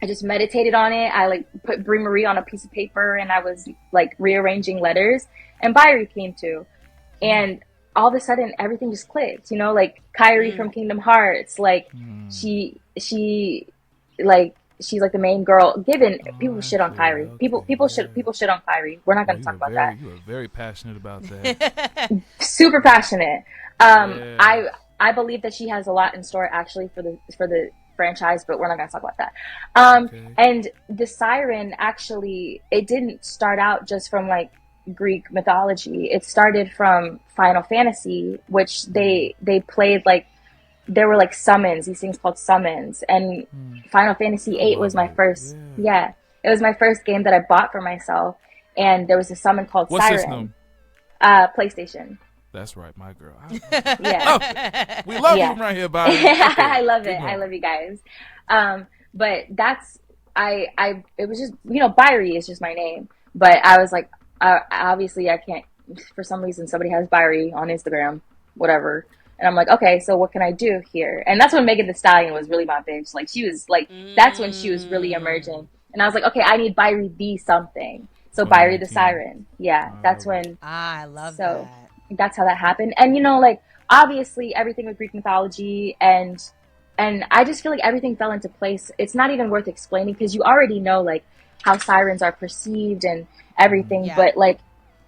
I just meditated on it. I like put Brie Marie on a piece of paper, and I was like rearranging letters, and Bairi came too. And all of a sudden everything just clicked, you know, like Kyrie from Kingdom Hearts, like she's like the main girl. Given people shit on Kyrie. People shit on Kyrie. We're not going to talk about that. You are very passionate about that. Super passionate. I believe that she has a lot in store actually for the franchise, but we're not going to talk about that. And the Siren, actually, it didn't start out just from like Greek mythology. It started from Final Fantasy, which they played like, there were like summons, these things called summons, and Final Fantasy VIII was my first, it was my first game that I bought for myself, and there was a summon called Siren. System? PlayStation. That's right, my girl. Yeah. We love you right here, Bobby. Okay. I love it. I love you guys. But that's, it was just, you know, Bairi is just my name. But I was like, obviously I can't, for some reason, somebody has Bairi on Instagram, whatever. And I'm like, okay, so what can I do here? And that's when Megan Thee Stallion was really my bitch. Like, she was like, that's when she was really emerging. And I was like, okay, I need Bairi the something. So Bairi the Siren. Yeah, that's when. I love that. That's how that happened. And, you know, like, obviously everything with Greek mythology and I just feel like everything fell into place. It's not even worth explaining because you already know, like, how sirens are perceived and everything. Yeah. But, like,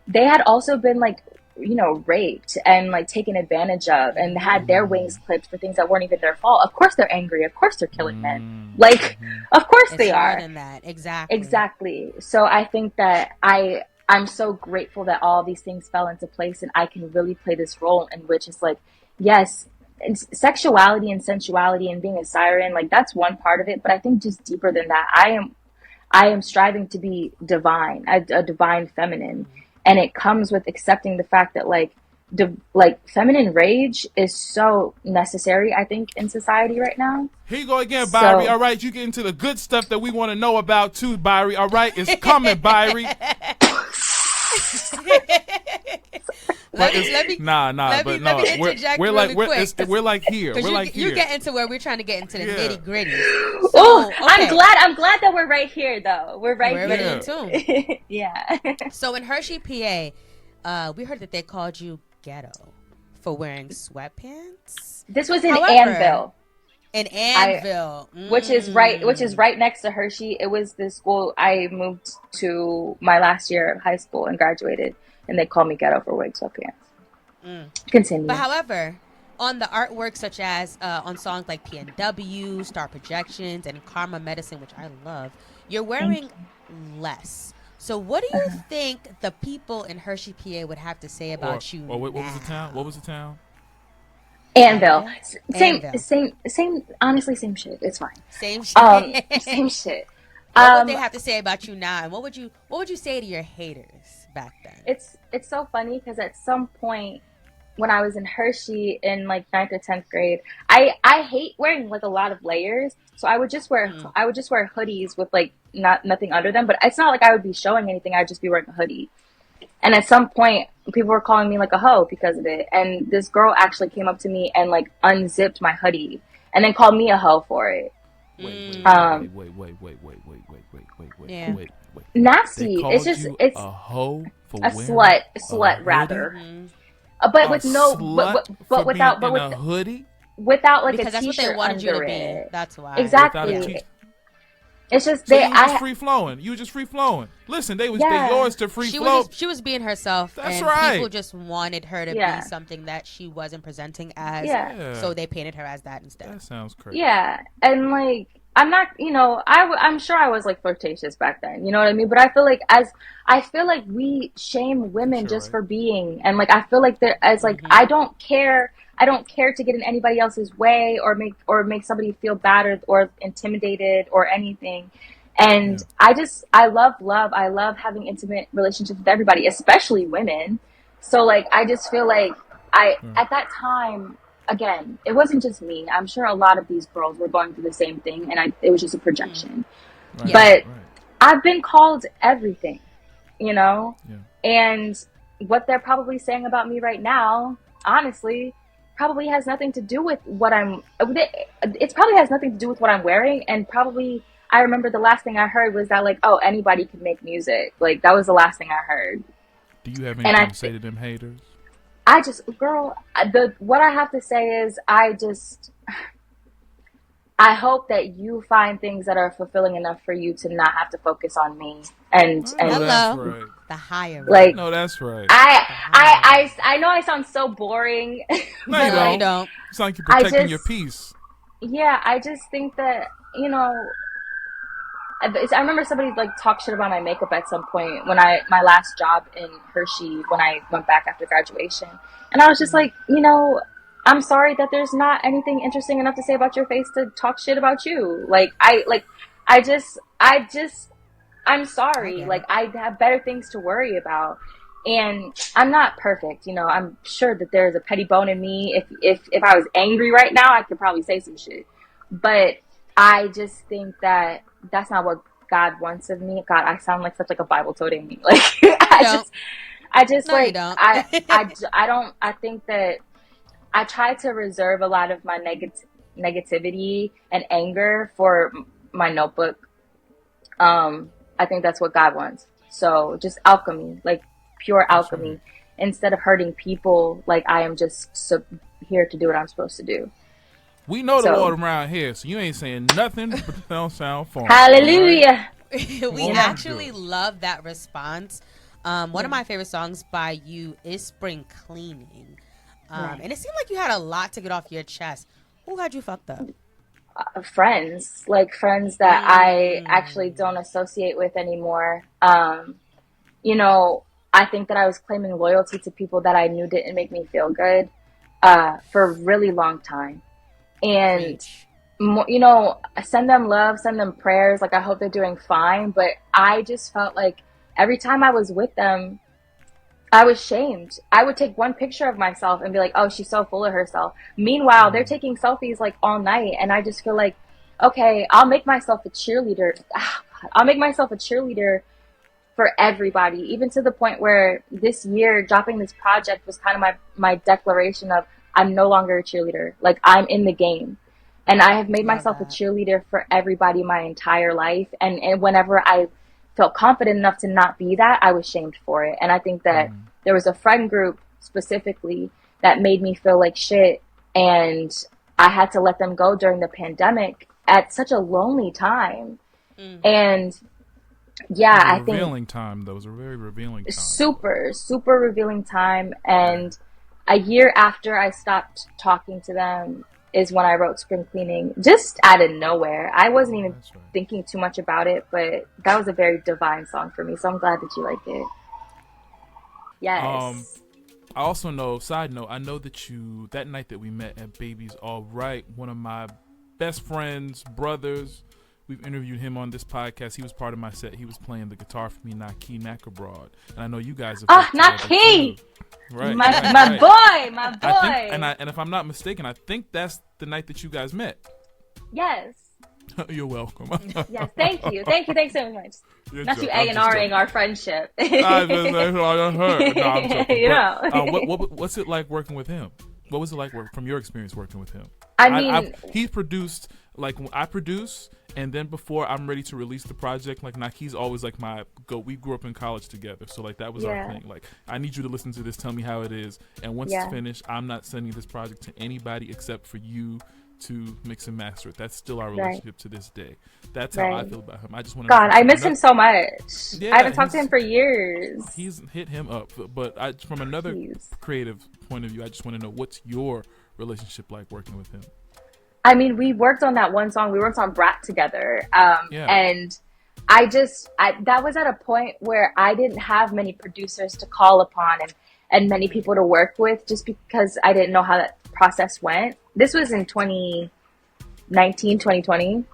they had also been, like, you know, raped and like taken advantage of and had their wings clipped for things that weren't even their fault. Of course they're angry. Of course they're killing men. Like, of course they are. More than that. Exactly. Exactly. So I think that I'm so grateful that all these things fell into place and I can really play this role in which it's like, yes, sexuality and sensuality and being a siren, like that's one part of it. But I think just deeper than that, I am striving to be divine, a divine feminine. And it comes with accepting the fact that like feminine rage is so necessary, I think, in society right now. Here you go again, Bairi. All right, you get into the good stuff that we want to know about too, Bairi. All right, it's coming, Bairi. Let me interject we're really like quick. we're like here. We're like here. You get into where we're trying to get into the nitty gritty. So, oh, okay. I'm glad that we're right here, though. We're right here. Ready too. Yeah. So in Hershey, PA, we heard that they called you ghetto for wearing sweatpants. This was in Anvil. In Anvil, which is right next to Hershey. It was the school I moved to my last year of high school and graduated, and they called me ghetto for wearing sweatpants. Continue. But however, on the artwork such as on songs like PNW, Star Projections, and Karma Medicine, which I love, you're wearing less. So what do you think the people in Hershey, PA would have to say about you? What was the town? What was the town? Anvil. Same. Honestly, same shit. It's fine. Same shit. Same shit. What would they have to say about you now? And what would you say to your haters back then? It's so funny because at some point when I was in Hershey in like 9th or 10th grade, I hate wearing like a lot of layers. So I would just wear hoodies with like nothing under them. But it's not like I would be showing anything. I'd just be wearing a hoodie. And at some point, people were calling me like a hoe because of it. And this girl actually came up to me and like unzipped my hoodie and then called me a hoe for it. Wait. Yeah. Wait. Nasty. They called It's just you it's a hoe for a wearing slut a rather. hoodie? But A with no, slut but for without, being but in with a hoodie without like Because a that's what they t-shirt wanted you under to be. it. That's why. without a Exactly. t-shirt. It's just So they. you were just free flowing. You were just free flowing. Listen, they yours to free flow. She was being herself. That's and right. People just wanted her to Yeah. be something that she wasn't presenting as. Yeah. So they painted her as that instead. That sounds crazy. Yeah, and like I'm not, I'm sure I was like flirtatious back then. You know what I mean? But I feel like we shame women Sure, just right. for being, and like I feel like there as like I don't care. I don't care to get in anybody else's way or make somebody feel bad or intimidated or anything. And I love love. I love having intimate relationships with everybody, especially women. So like I just feel like at that time, again, it wasn't just me. I'm sure a lot of these girls were going through the same thing, and it was just a projection. Right, But right. I've been called everything, Yeah. and what they're probably saying about me right now, honestly, probably has nothing to do with what it probably has nothing to do with what I'm wearing, and probably I remember the last thing I heard was that like, oh, anybody can make music. Like that was the last thing I heard. Do you have anything to say to them haters? What I have to say is I hope that you find things that are fulfilling enough for you to not have to focus on me and Hello. That's Hello. right. The higher. Like No, that's right. I know I sound so boring. No, but, you like, don't. It's like you're protecting your peace. Yeah, I just think that, I remember somebody like talked shit about my makeup at some point when my last job in Hershey, when I went back after graduation. And I was just like, I'm sorry that there's not anything interesting enough to say about your face to talk shit about you. I'm sorry. Like I have better things to worry about. And I'm not perfect, I'm sure that there's a petty bone in me. If I was angry right now, I could probably say some shit. But I just think that that's not what God wants of me. God, I sound like such like a Bible toting me. Like I just No, like you don't. I think that I try to reserve a lot of my negativity and anger for my notebook. I think that's what God wants. So just alchemy, like pure alchemy. Right. Instead of hurting people, like I am just here to do what I'm supposed to do. We know the Lord around here, so you ain't saying nothing but it don't sound fun. Hallelujah. Right? We actually love that response. One of my favorite songs by you is Spring Cleaning. And it seemed like you had a lot to get off your chest. Who had you fucked up? Friends that I actually don't associate with anymore. I think that I was claiming loyalty to people that I knew didn't make me feel good for a really long time. And, send them love, send them prayers. Like, I hope they're doing fine. But I just felt like every time I was with them, I was shamed. I would take one picture of myself and be like, oh, she's so full of herself. Meanwhile, they're taking selfies like all night. And I just feel like, okay, I'll make myself a cheerleader. I'll make myself a cheerleader for everybody, even to the point where this year dropping this project was kind of my declaration of I'm no longer a cheerleader. Like I'm in the game. And I have made myself a cheerleader for everybody my entire life. And whenever I felt confident enough to not be that, I was shamed for it. And I think that there was a friend group specifically that made me feel like shit. And I had to let them go during the pandemic at such a lonely time. And I think revealing time. That was a very revealing time. Super, super revealing time. And a year after I stopped talking to them is when I wrote Spring Cleaning, just out of nowhere. I wasn't even thinking too much about it, but that was a very divine song for me. So I'm glad that you liked it. Yes. I also know, side note, I know that that night that we met at Baby's All Right, one of my best friends, brothers, we've interviewed him on this podcast. He was part of my set. He was playing the guitar for me, Naki Abroad. And I know you guys have Naki! Right. My boy. I think, and if I'm not mistaken, I think that's the night that you guys met. Yes. You're welcome. Yes, thanks so much. Not you A&Ring our friendship. I heard. No, I'm joking. You What's it like working with him? What was it like from your experience working with him? I mean, he's produced like when I produce, and then before I'm ready to release the project, like Naki's always like my go. We grew up in college together, so like that was our thing. Like, I need you to listen to this, tell me how it is, and once it's finished, I'm not sending this project to anybody except for you to mix and master it. That's still our relationship to this day. That's how I feel about him. I just want to. God, I miss him so much. Yeah, I haven't talked to him for years. He's hit him up, but from another creative point of view, I just want to know, what's your relationship like working with him? I mean, we worked on that one song. We worked on Brat together, and that was at a point where I didn't have many producers to call upon and many people to work with, just because I didn't know how that process went. This was in 2019, 2020.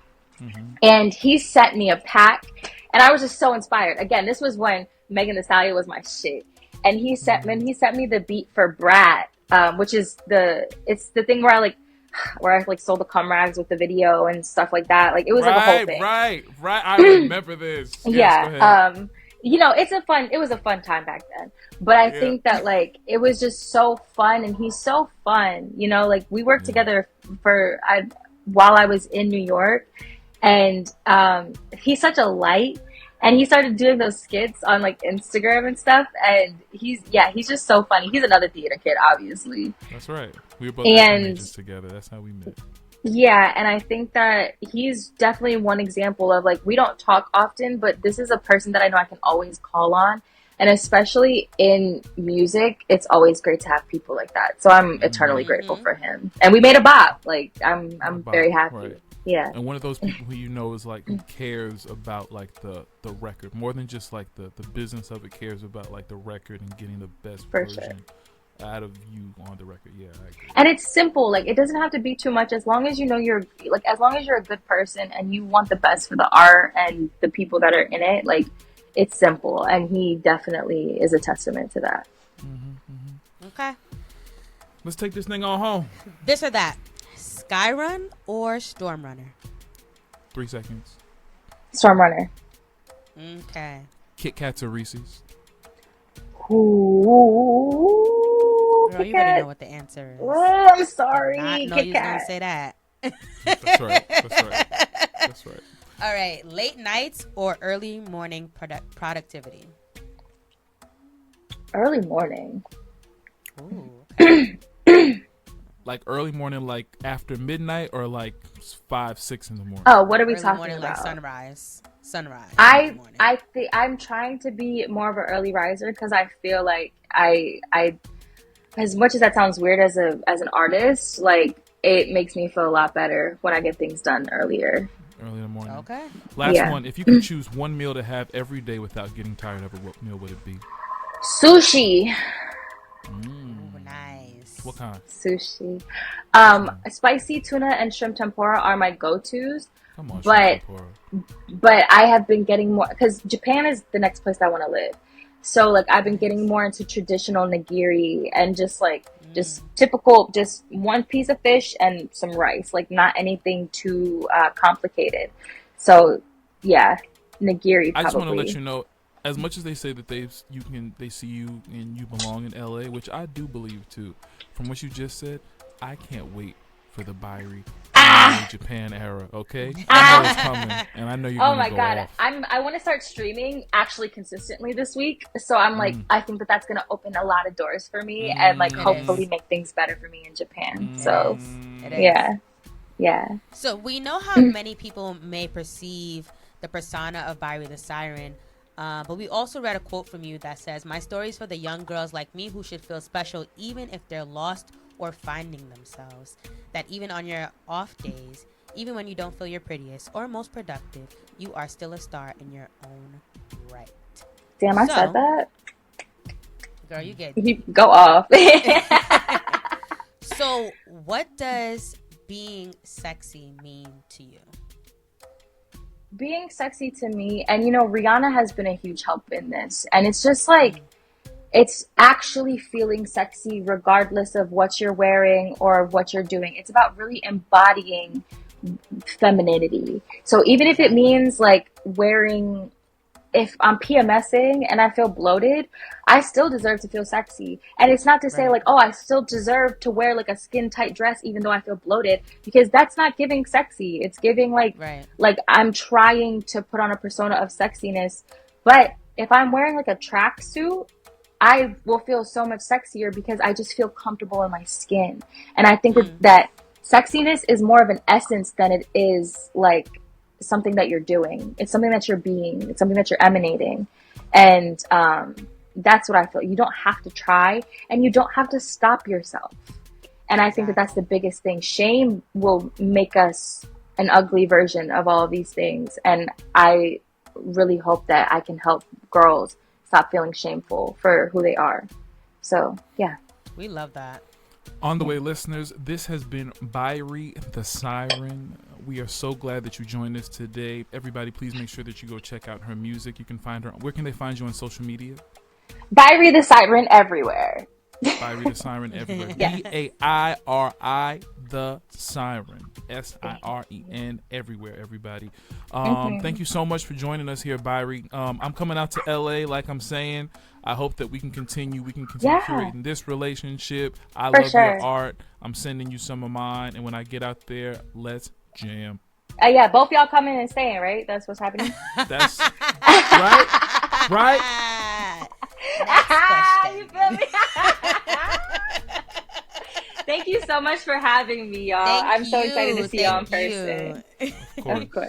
And he sent me a pack, and I was just so inspired. Again, this was when Megan Thee Stallion was my shit. And he sent me the beat for Brat, which is it's the thing where I sold the cum rags with the video and stuff like that. Like, it was like a whole thing. Right. I remember this. Yes, you know, it was a fun time back then. But I think that, like, it was just so fun, and he's so fun. You know, like, we worked together while I was in New York, and he's such a light, and he started doing those skits on, like, Instagram and stuff, and he's just so funny. He's another theater kid, obviously. That's right. We were both teenagers together. That's how we met. Yeah, and I think that he's definitely one example of, like, we don't talk often, but this is a person that I know I can always call on. And especially in music, it's always great to have people like that. So I'm eternally grateful for him. And we made a bop. Like, I'm very happy. Right. Yeah. And one of those people who, you know, is like, who cares about, like, the record more than just like the business of it, cares about, like, the record and getting the best version out of you on the record. Yeah, I agree. And it's simple. Like, it doesn't have to be too much, as long as you know as long as you're a good person and you want the best for the art and the people that are in it. Like, it's simple, and he definitely is a testament to that. Okay, let's take this thing on home. This or that, Skyrun or Stormrunner? 3 seconds. Stormrunner. Okay. Kit Kats or Reese's? Ooh, girl, you already know what the answer is. Oh, I'm sorry. I know you was gonna say that. That's right. All right, late nights or early morning productivity? Early morning. Ooh. Okay. Like early morning, like after midnight, or like 5, 6 in the morning? Oh, what are we early talking morning, about? Like sunrise. I think I'm trying to be more of an early riser, because I feel like I as much as that sounds weird as an artist, like, it makes me feel a lot better when I get things done earlier. Early in the morning. Okay. Last one. If you could choose one meal to have every day without getting tired of it, what meal would it be? Sushi. Ooh, nice. What kind? Sushi. Spicy tuna and shrimp tempura are my go-tos. Come on, but shrimp tempura. But I have been getting more, because Japan is the next place I want to live. So, like, I've been getting more into traditional nigiri and just typical, just one piece of fish and some rice, like, not anything too complicated. So, yeah, nigiri probably. I just want to let you know, as much as they say that they see you and you belong in LA, which I do believe too, from what you just said, I can't wait for the Bairi Japan era. Okay, I know it's coming, and I know you're gonna go off. I want to start streaming actually consistently this week, so I'm like, I think that's gonna open a lot of doors for me, and like hopefully make things better for me in Japan. So yeah. So we know how many people may perceive the persona of Bairi the Siren, but we also read a quote from you that says, "My story is for the young girls like me who should feel special even if they're lost or finding themselves. That even on your off days, even when you don't feel your prettiest or most productive, you are still a star in your own right." Damn, I said that. Girl, you get you go off. So, what does being sexy mean to you? Being sexy to me, and Rihanna has been a huge help in this, and it's just like, it's actually feeling sexy regardless of what you're wearing or what you're doing. It's about really embodying femininity. So even if it means like wearing if I'm PMSing and I feel bloated, I still deserve to feel sexy. And it's not to say like, oh, I still deserve to wear like a skin tight dress even though I feel bloated, because that's not giving sexy. It's giving like I'm trying to put on a persona of sexiness. But if I'm wearing like a tracksuit, I will feel so much sexier because I just feel comfortable in my skin. And I think that sexiness is more of an essence than it is like something that you're doing. It's something that you're being. It's something that you're emanating. And that's what I feel. You don't have to try, and you don't have to stop yourself. And I think that that's the biggest thing. Shame will make us an ugly version of all of these things. And I really hope that I can help girls stop feeling shameful for who they are. So, yeah. We love that. On the way, listeners, this has been Bairi the Siren. We are so glad that you joined us today. Everybody, please make sure that you go check out her music. You can find her. Where can they find you on social media? Bairi the Siren everywhere. Bairi the Siren everywhere. Yes. Bairi the Siren. Siren everywhere, everybody. Thank you so much for joining us here, Bairi. I'm coming out to LA, like I'm saying. I hope that we can continue curating this relationship. I love your art. I'm sending you some of mine, and when I get out there, let's jam. Yeah, both y'all coming and staying, right? That's what's happening. That's right. You feel me? Thank you so much for having me, y'all. I'm so excited to see y'all in person. Of course. Of course.